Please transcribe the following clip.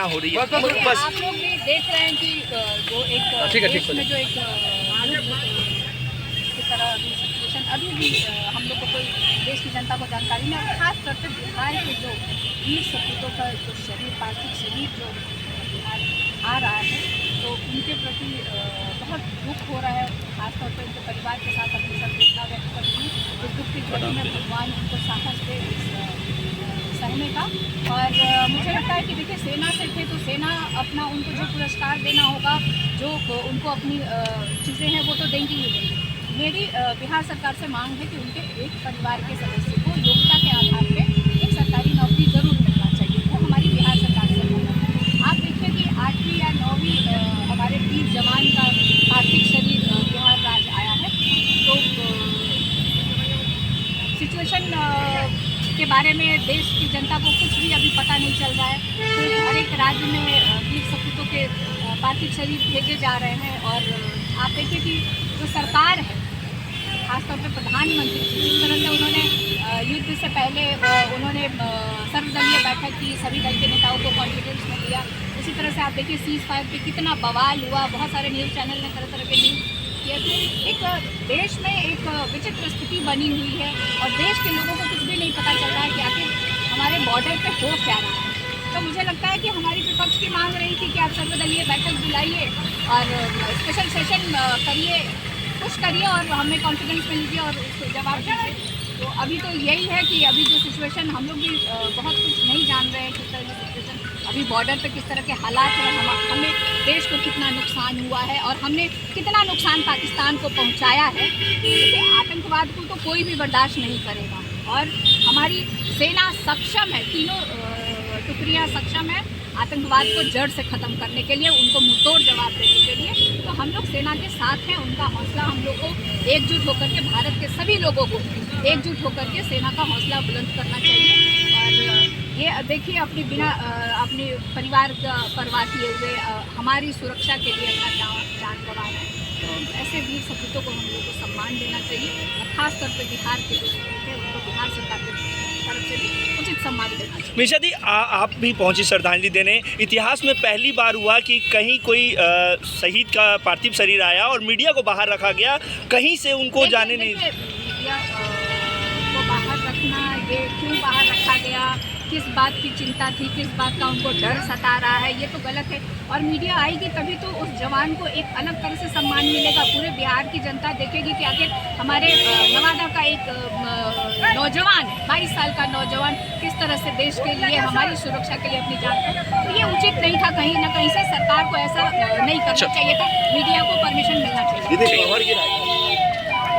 घटना हो रही है। बस आप लोग भी देख रहे हैं कि जो एक देश में जो एक इस तरह अभी सिचुएशन अभी भी हम लोग को कोई देश की जनता को जानकारी नहीं है। खास तौर पर बिहार के जो वीर सपूतों का जो शरीर पार्थिव शरीर जो बिहार आ रहा है, तो उनके प्रति बहुत दुख हो रहा है। खासतौर पर उनके परिवार के साथ अपनी संवेदना व्यक्त करती हूँ। इस दुख की घड़ी में भगवान उनको साहस दे सहने का। और मुझे लगता है कि देखिए, सेना से थे तो सेना अपना उनको जो पुरस्कार देना होगा, जो उनको अपनी चीज़ें हैं वो तो देंगी ही देंगी। मेरी बिहार सरकार से मांग है कि उनके एक परिवार के सदस्य को योग्यता के आधार पर एक सरकारी नौकरी जरूर मिलना चाहिए। वो हमारी बिहार सरकार से मांग है। आप देखिए कि 8वीं या 9वीं हमारे वीर जवान का पार्थिव शरीर बिहार राज्य आया है, तो सिचुएशन के बारे में देश की जनता को कुछ भी अभी पता नहीं चल रहा है। तो हर एक राज्य में वीर सपूतों के पार्थिव शरीर भेजे जा रहे हैं। और आप देखिए कि जो सरकार है, खासतौर पर प्रधानमंत्री जी, जिस तरह से उन्होंने युद्ध से पहले उन्होंने सर्वदलीय बैठक की, सभी दल के नेताओं को कॉन्फिडेंस में दिया। उसी तरह से आप देखिए सीज़ फायर पे कितना बवाल हुआ, बहुत सारे न्यूज़ चैनल ने तरह तरह के न्यूज़ किया। तो एक देश में एक विचित्र स्थिति बनी हुई है और देश के लोगों को कुछ भी नहीं पता चल रहा है कि आखिर हमारे बॉर्डर पे हो क्या रहा है। तो मुझे लगता है कि हमारी विपक्ष की मांग रही थी कि आप सर्वदलीय बैठक बुलाइए और स्पेशल सेशन करिए, कुछ करिए और हमें कॉन्फिडेंस में लीजिए और उसको जवाब दीजिए। तो अभी तो यही है कि अभी जो सिचुएशन, हम लोग भी बहुत कुछ नहीं जान रहे हैं किस तरह की सिचुएशन अभी बॉर्डर पे किस तरह के हालात हैं, हमें देश को कितना नुकसान हुआ है और हमने कितना नुकसान पाकिस्तान को पहुंचाया है। देखिए, आतंकवाद को तो कोई भी बर्दाश्त नहीं करेगा और हमारी सेना सक्षम है, तीनों टुकड़ियाँ सक्षम है आतंकवाद को जड़ से ख़त्म करने के लिए, उनको मुंहतोड़ जवाब देने के लिए। तो हम लोग सेना के साथ हैं, उनका हौसला हम लोग को एकजुट होकर के, भारत के सभी लोगों को एकजुट होकर के सेना का हौसला बुलंद करना चाहिए। और ये देखिए, अपनी बिना अपने परिवार का परवाह किए हुए हमारी सुरक्षा के लिए अपना जान गंवा रहे हैं। तो ऐसे वीर सपूतों को हम लोग को सम्मान देना चाहिए और ख़ासतौर पर बिहार के जो सपूत हैं उनको बिहार सरकार की तरफ से भी उचित सम्मान देना चाहिए। मिश्रा दी, आप भी पहुंची श्रद्धांजलि देने। इतिहास में पहली बार हुआ कि कहीं कोई शहीद का पार्थिव शरीर आया और मीडिया को बाहर रखा गया, कहीं से उनको जाने नहीं। मीडिया को बाहर रखना, ये क्यों बाहर रखा गया, किस बात की चिंता थी, किस बात का उनको डर सता रहा है, ये तो गलत है। और मीडिया आएगी तभी तो उस जवान को एक अलग तरह से सम्मान मिलेगा। पूरे बिहार की जनता देखेगी कि आखिर हमारे नवादा का एक नौजवान, 22 साल का नौजवान किस तरह से देश के लिए, हमारी सुरक्षा के लिए अपनी जान। तो ये उचित नहीं था, कहीं ना कहीं से सरकार को ऐसा नहीं करना चाहिए था, मीडिया को परमिशन मिलना चाहिए।